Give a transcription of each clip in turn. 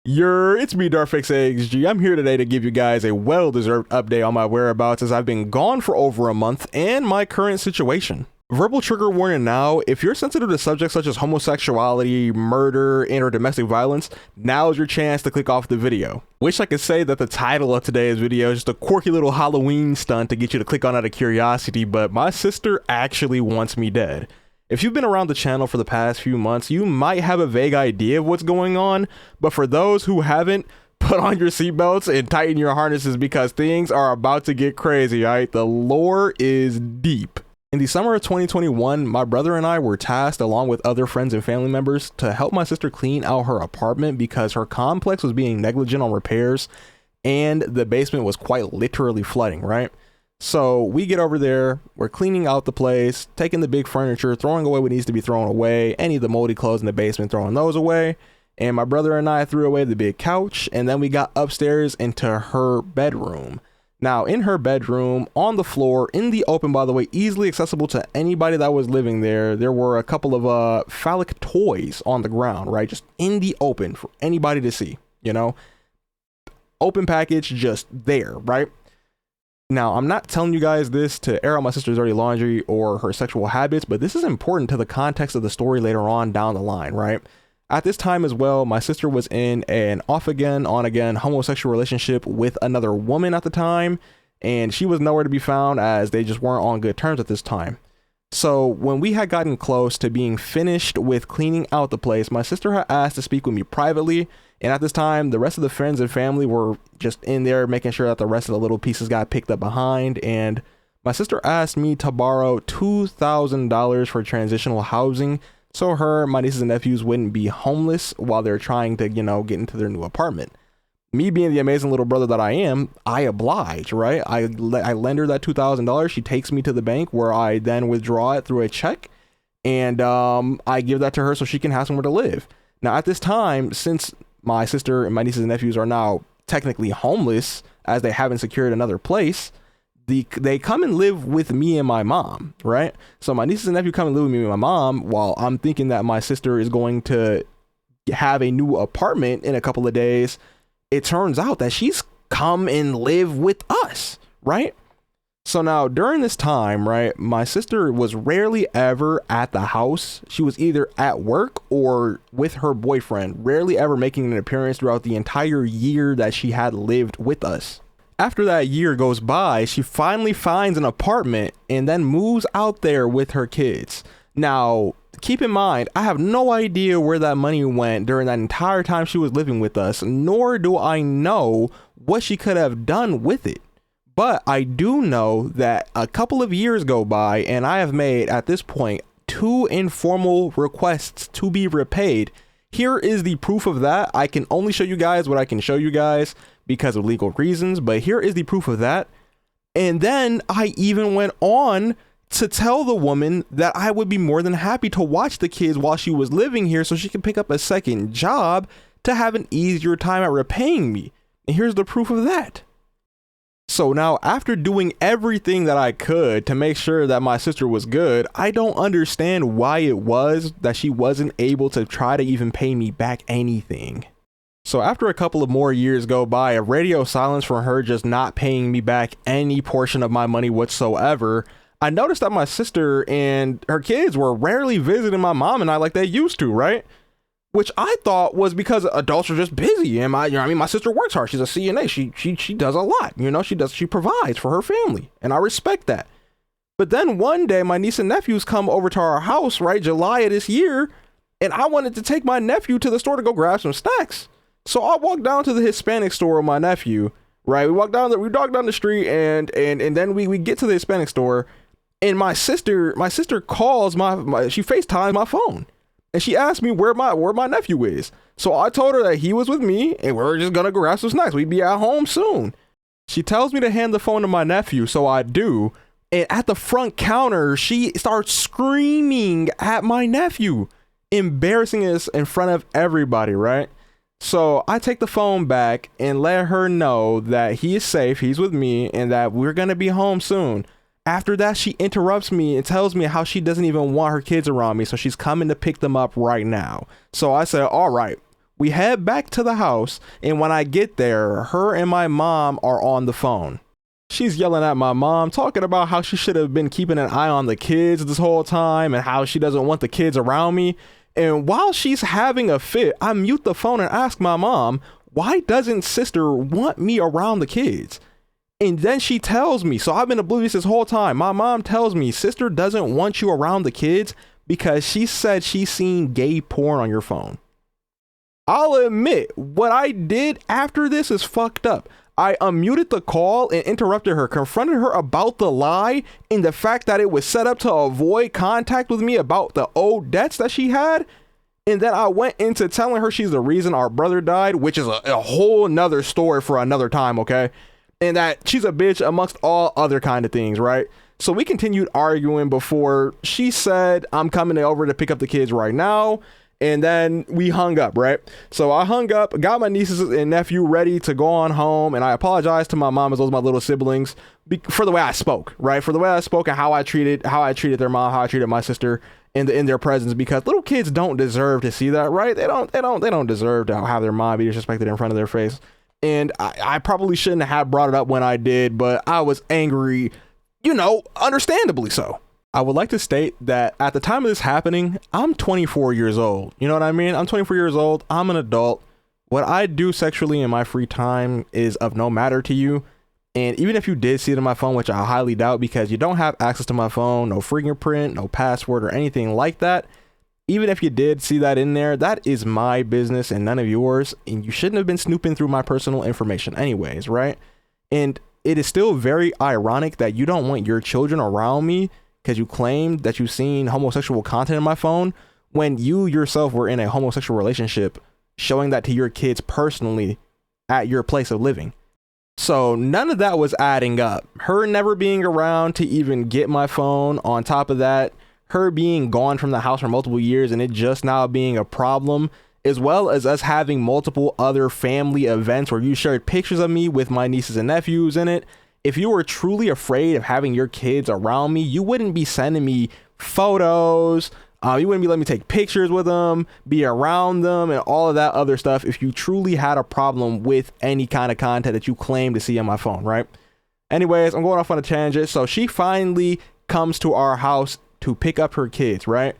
It's me, darphexaxg. I'm here today to give you guys a well-deserved update on my whereabouts as I've been gone for over a month and my current situation. Verbal trigger warning now, if you're sensitive to subjects such as homosexuality, murder, and or domestic violence, now is your chance to click off the video. Wish I could say that the title of today's video is just a quirky little Halloween stunt to get you to click on out of curiosity, but my sister actually wants me dead. If you've been around the channel for the past few months, you might have a vague idea of what's going on, but for those who haven't, put on your seatbelts and tighten your harnesses because things are about to get crazy, alright? The lore is deep. In the summer of 2021, my brother and I were tasked along with other friends and family members to help my sister clean out her apartment because her complex was being negligent on repairs and the basement was quite literally flooding, right? So we get over there, we're cleaning out the place, taking the big furniture, throwing away what needs to be thrown away, any of the moldy clothes in the basement, throwing those away. And my brother and I threw away the big couch, and then we got upstairs into her bedroom. Now, in her bedroom, on the floor, in the open, by the way, easily accessible to anybody that was living there, there were a couple of phallic toys on the ground, right? Just in the open for anybody to see, you know? Open package, just there, right? Now, I'm not telling you guys this to air out my sister's dirty laundry or her sexual habits, but this is important to the context of the story later on down the line, right? At this time as well, my sister was in an off-again, on-again homosexual relationship with another woman at the time, and she was nowhere to be found as they just weren't on good terms at this time. So when we had gotten close to being finished with cleaning out the place, my sister had asked to speak with me privately, and at this time, the rest of the friends and family were just in there making sure that the rest of the little pieces got picked up behind, and my sister asked me to borrow $2,000 for transitional housing so her, my nieces and nephews wouldn't be homeless while they're trying to, you know, get into their new apartment. Me being the amazing little brother that I am, I oblige, right? I lend her that $2,000. She takes me to the bank where I then withdraw it through a check, and I give that to her so she can have somewhere to live. Now, at this time, since my sister and my nieces and nephews are now technically homeless as they haven't secured another place, they come and live with me and my mom, right? So my nieces and nephew come and live with me and my mom while I'm thinking that my sister is going to have a new apartment in a couple of days. It turns out that she's come and live with us, right? So now during this time, right, my sister was rarely ever at the house. She was either at work or with her boyfriend, rarely ever making an appearance throughout the entire year that she had lived with us. After that year goes by, she finally finds an apartment and then moves out there with her kids. Now, keep in mind, I have no idea where that money went during that entire time she was living with us, nor do I know what she could have done with it. But I do know that a couple of years go by and I have made, at this point, 2 informal requests to be repaid. Here is the proof of that. I can only show you guys what I can show you guys because of legal reasons, but here is the proof of that. And then I even went on to tell the woman that I would be more than happy to watch the kids while she was living here so she could pick up a second job to have an easier time at repaying me. And here's the proof of that. So now, after doing everything that I could to make sure that my sister was good, I don't understand why it was that she wasn't able to try to even pay me back anything. So after a couple of more years go by of radio silence from her just not paying me back any portion of my money whatsoever, I noticed that my sister and her kids were rarely visiting my mom and I like they used to, right? Which I thought was because adults are just busy, and my sister works hard. She's a CNA. She does a lot, you know. She provides for her family, and I respect that. But then one day, my niece and nephews come over to our house, right, July of this year, and I wanted to take my nephew to the store to go grab some snacks. So I walked down to the Hispanic store with my nephew, right? We walked down the street, and then we get to the Hispanic store, and my sister calls she FaceTimes my phone. And she asked me where my nephew is. So I told her that he was with me and we're just gonna grab some snacks. We'd be at home soon. She tells me to hand the phone to my nephew, so I do. And at the front counter, she starts screaming at my nephew, embarrassing us in front of everybody, right? So I take the phone back and let her know that he is safe, he's with me, and that we're gonna be home soon. After that, she interrupts me and tells me how she doesn't even want her kids around me, so she's coming to pick them up right now. So I said, all right, We head back to the house, and when I get there, her and my mom are on the phone. She's yelling at my mom, talking about how she should have been keeping an eye on the kids this whole time and how she doesn't want the kids around me. And while she's having a fit, I mute the phone and ask my mom, why doesn't sister want me around the kids? And then she tells me, so I've been oblivious this whole time. My mom tells me sister doesn't want you around the kids because she said she's seen gay porn on your phone. I'll admit, what I did after this is fucked up. I unmuted the call and interrupted her, confronted her about the lie and the fact that it was set up to avoid contact with me about the old debts that she had. And then I went into telling her she's the reason our brother died, which is a whole nother story for another time, okay? And that she's a bitch amongst all other kind of things, right? So we continued arguing before she said, I'm coming over to pick up the kids right now. And then we hung up, right? So I hung up, got my nieces and nephew ready to go on home. And I apologized to my mom as well as my little siblings for the way I spoke, right? For the way I spoke and how I treated their mom, how I treated my sister in their presence, because little kids don't deserve to see that, right? They don't deserve to have their mom be disrespected in front of their face. And I probably shouldn't have brought it up when I did, but I was angry, understandably so. I would like to state that at the time of this happening, I'm 24 years old. You know what I mean? I'm 24 years old. I'm an adult. What I do sexually in my free time is of no matter to you. And even if you did see it on my phone, which I highly doubt because you don't have access to my phone, no fingerprint, no password or anything like that. Even if you did see that in there, that is my business and none of yours. And you shouldn't have been snooping through my personal information anyways, right? And it is still very ironic that you don't want your children around me because you claimed that you've seen homosexual content in my phone when you yourself were in a homosexual relationship, showing that to your kids personally at your place of living. So none of that was adding up. Her never being around to even get my phone, on top of that, her being gone from the house for multiple years and it just now being a problem, as well as us having multiple other family events where you shared pictures of me with my nieces and nephews in it. If you were truly afraid of having your kids around me, you wouldn't be sending me photos. You wouldn't be letting me take pictures with them, be around them, and all of that other stuff if you truly had a problem with any kind of content that you claim to see on my phone, right? Anyways, I'm going off on a tangent. So she finally comes to our house to pick up her kids, right?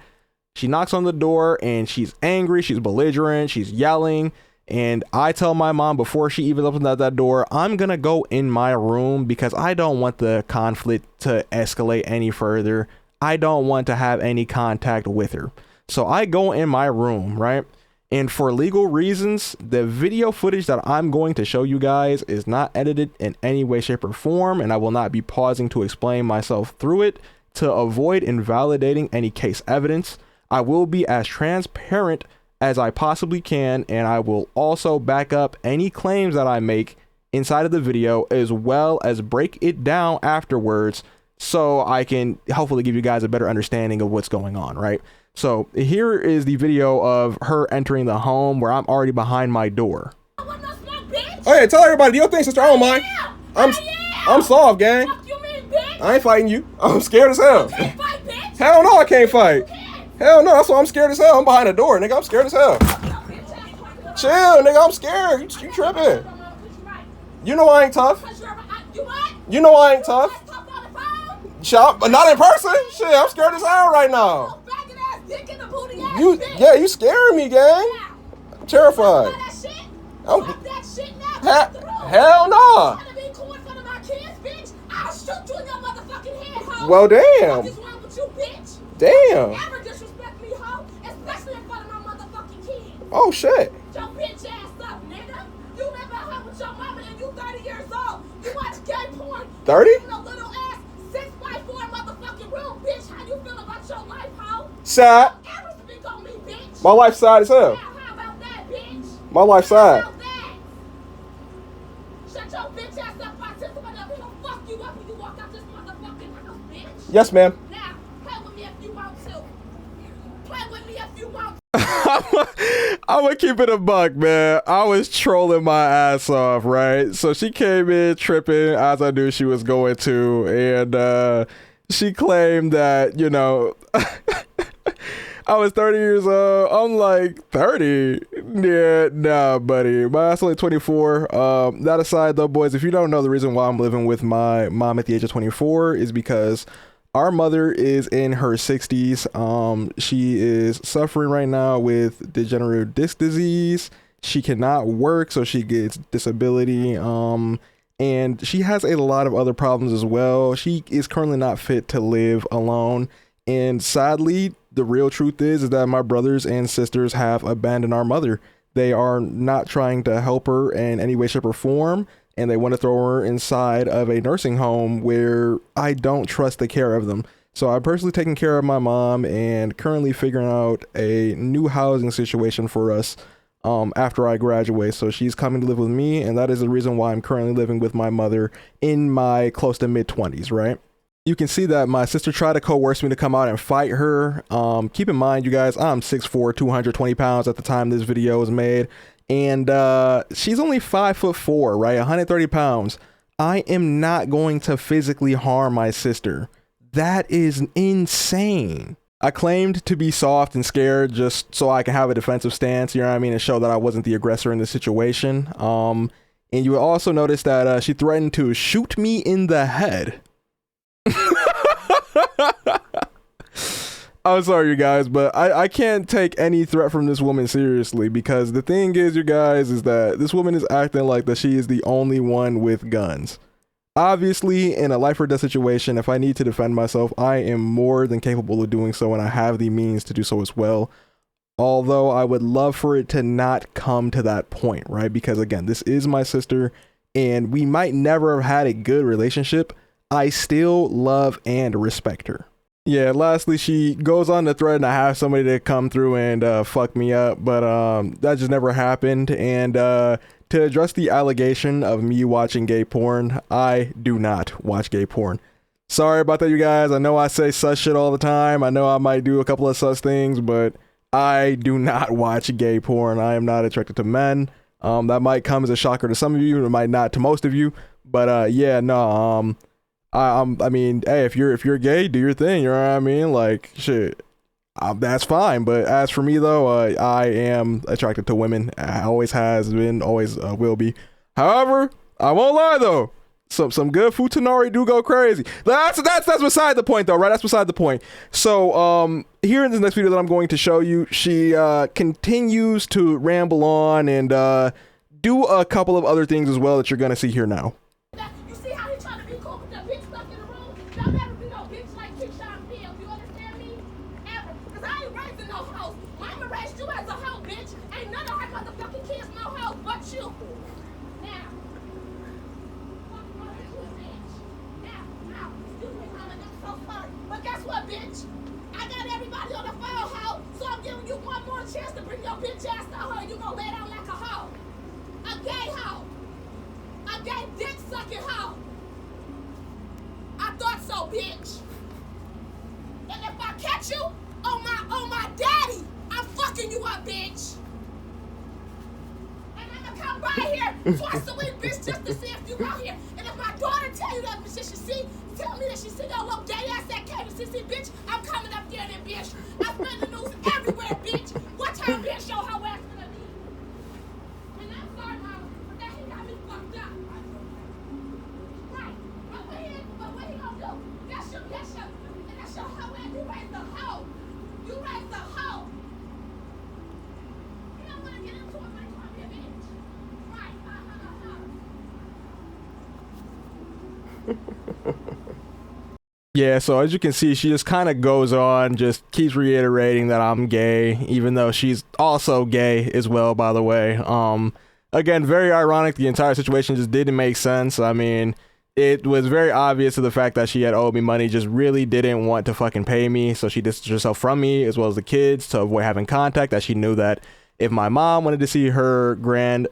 She knocks on the door and she's angry, she's belligerent, she's yelling. And I tell my mom before she even opens that door, I'm going to go in my room because I don't want the conflict to escalate any further. I don't want to have any contact with her. So I go in my room, right? And for legal reasons, the video footage that I'm going to show you guys is not edited in any way, shape, or form. And I will not be pausing to explain myself through it to avoid invalidating any case evidence. I will be as transparent as I possibly can, and I will also back up any claims that I make inside of the video as well as break it down afterwards so I can hopefully give you guys a better understanding of what's going on, right? So here is the video of her entering the home where I'm already behind my door. Hey, tell everybody, do your thing, sister. I don't mind. I'm soft, gang. I ain't fighting you. I'm scared as hell. Hell no, I can't fight. Hell no, that's why I'm scared as hell. I'm behind the door, nigga. I'm scared as hell. Chill, nigga. I'm scared. You tripping. You know I ain't tough. You know I ain't tough. Shop, but not in person. Shit, I'm scared as hell right now. You scaring me, gang. I'm terrified. Hell no. Well, damn. Damn. Oh shit. Your bitch ass up, nigga. You never hung with your mama and you 30 years old. You watch gay porn. 30? In a little ass 6x4 motherfucking room, bitch. How you feel about your life, hoe? Sad. Ever speak on me, bitch. My life side as hell. How about that, bitch? My life side. How about that? Shut your bitch ass up. I tell somebody else who'll fuck you up when you walk out this motherfucking house, bitch. Yes, ma'am. Now, play with me if you want to. Play with me if you want to. I'm gonna keep it a buck, man. I was trolling my ass off, right? So she came in tripping as I knew she was going to, and she claimed that, I was 30 years old. I'm like 30. Yeah, nah, buddy. My ass only 24. That aside though, boys, if you don't know, the reason why I'm living with my mom at the age of 24 is because our mother is in her 60s. She is suffering right now with degenerative disc disease. She cannot work, so she gets disability. And she has a lot of other problems as well. She is currently not fit to live alone. And sadly, the real truth is that my brothers and sisters have abandoned our mother. They are not trying to help her in any way, shape, or form. And they want to throw her inside of a nursing home where I don't trust the care of them. So I'm personally taking care of my mom and currently figuring out a new housing situation for us after I graduate. So she's coming to live with me, and that is the reason why I'm currently living with my mother in my close to mid-20s, right? You can see that my sister tried to coerce me to come out and fight her. Keep in mind, you guys, I'm 6'4", 220 pounds at the time this video was made. And she's only 5'4", right? 130 pounds. I am not going to physically harm my sister. That is insane. I claimed to be soft and scared just so I can have a defensive stance, you know what I mean, and show that I wasn't the aggressor in the situation. And you will also notice that she threatened to shoot me in the head. I'm sorry, you guys, but I can't take any threat from this woman seriously, because the thing is, you guys, is that this woman is acting like that she is the only one with guns. Obviously, in a life or death situation, if I need to defend myself, I am more than capable of doing so, and I have the means to do so as well. Although I would love for it to not come to that point, right? Because again, this is my sister, and we might never have had a good relationship. I still love and respect her. Yeah, lastly, she goes on to threaten to have somebody to come through and fuck me up, but that just never happened. And to address the allegation of me watching gay porn, I do not watch gay porn. Sorry about that, you guys. I know I say sus shit all the time. I know I might do a couple of sus things, but I do not watch gay porn. I am not attracted to men. That might come as a shocker to some of you, it might not to most of you, but yeah, no, I mean, hey, if you're gay, do your thing, you know what I mean? Like, shit, that's fine. But as for me, though, I am attracted to women. I always has been, always will be. However, I won't lie, though. Some good futanari do go crazy. That's beside the point, though, right? That's beside the point. So, here in this next video that I'm going to show you, she continues to ramble on and do a couple of other things as well that you're gonna see here now. Chance to bring your bitch ass to her, you gonna lay down like a hoe. A gay hoe. A gay dick sucking hoe. I thought so, bitch. And if I catch you on my daddy, I'm fucking you up, bitch. And I'm gonna come by here twice a week, bitch, just to see if you out here. And if my daughter tell you that tell me that she see your little gay ass at KBCC, bitch, I'm coming up there then, bitch. I spread the news everywhere, bitch. What time, bitch, show her ass gonna be? And I'm sorry, mama, but that he got me fucked up. Right. But what he gonna do? That's your, and that's your hoe ass. You raised the hoe. You raised the hoe. You don't wanna get into it, but you wanna be a bitch. Right. Yeah, so as you can see, she just kind of goes on, just keeps reiterating that I'm gay, even though she's also gay as well, by the way. Again, very ironic. The entire situation just didn't make sense. I mean, it was very obvious to the fact that she had owed me money, just really didn't want to fucking pay me, so she distanced herself from me, as well as the kids, to avoid having contact, that she knew that if my mom wanted to see her grand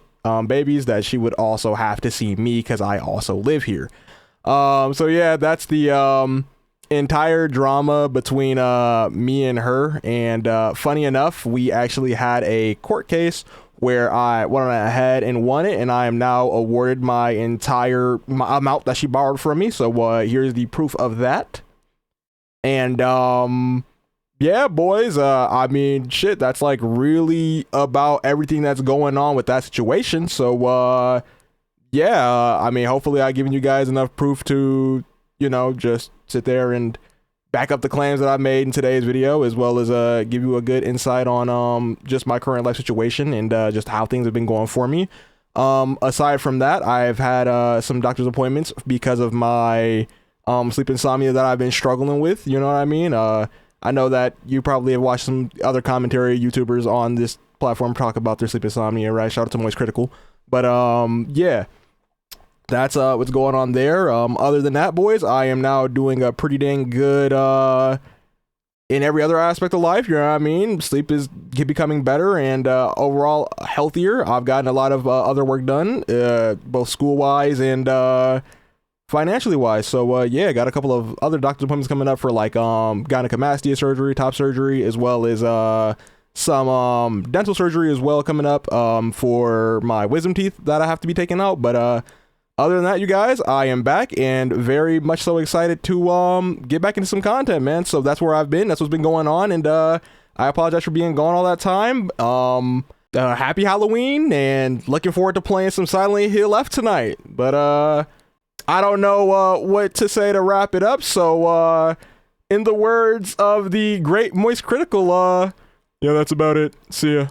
babies, that she would also have to see me, because I also live here. So yeah, that's the entire drama between me and her. And funny enough, we actually had a court case where I went on ahead and won it, and I am now awarded my entire amount that she borrowed from me. So here's the proof of that. And yeah, boys, I mean, shit, that's like really about everything that's going on with that situation. So, yeah, I mean, hopefully I've given you guys enough proof to, just sit there and back up the claims that I made in today's video, as well as give you a good insight on just my current life situation and just how things have been going for me. Aside from that, I've had some doctor's appointments because of my sleep insomnia that I've been struggling with. You know what I mean? I know that you probably have watched some other commentary YouTubers on this platform talk about their sleep insomnia, right? Shout out to Moist Critical. But yeah, that's what's going on there. Other than that, boys, I am now doing a pretty dang good in every other aspect of life. You know what I mean? Sleep is becoming better and overall healthier. I've gotten a lot of other work done, both school wise and financially wise. So yeah, got a couple of other doctor's appointments coming up for like gynecomastia surgery, top surgery, as well as some dental surgery as well coming up for my wisdom teeth that I have to be taken out. But other than that, you guys, I am back and very much so excited to get back into some content, man. So that's where I've been. That's what's been going on, and I apologize for being gone all that time. Happy Halloween, and looking forward to playing some Silent Hill Left tonight. But I don't know what to say to wrap it up. So in the words of the great Moist Critical, yeah, that's about it. See ya.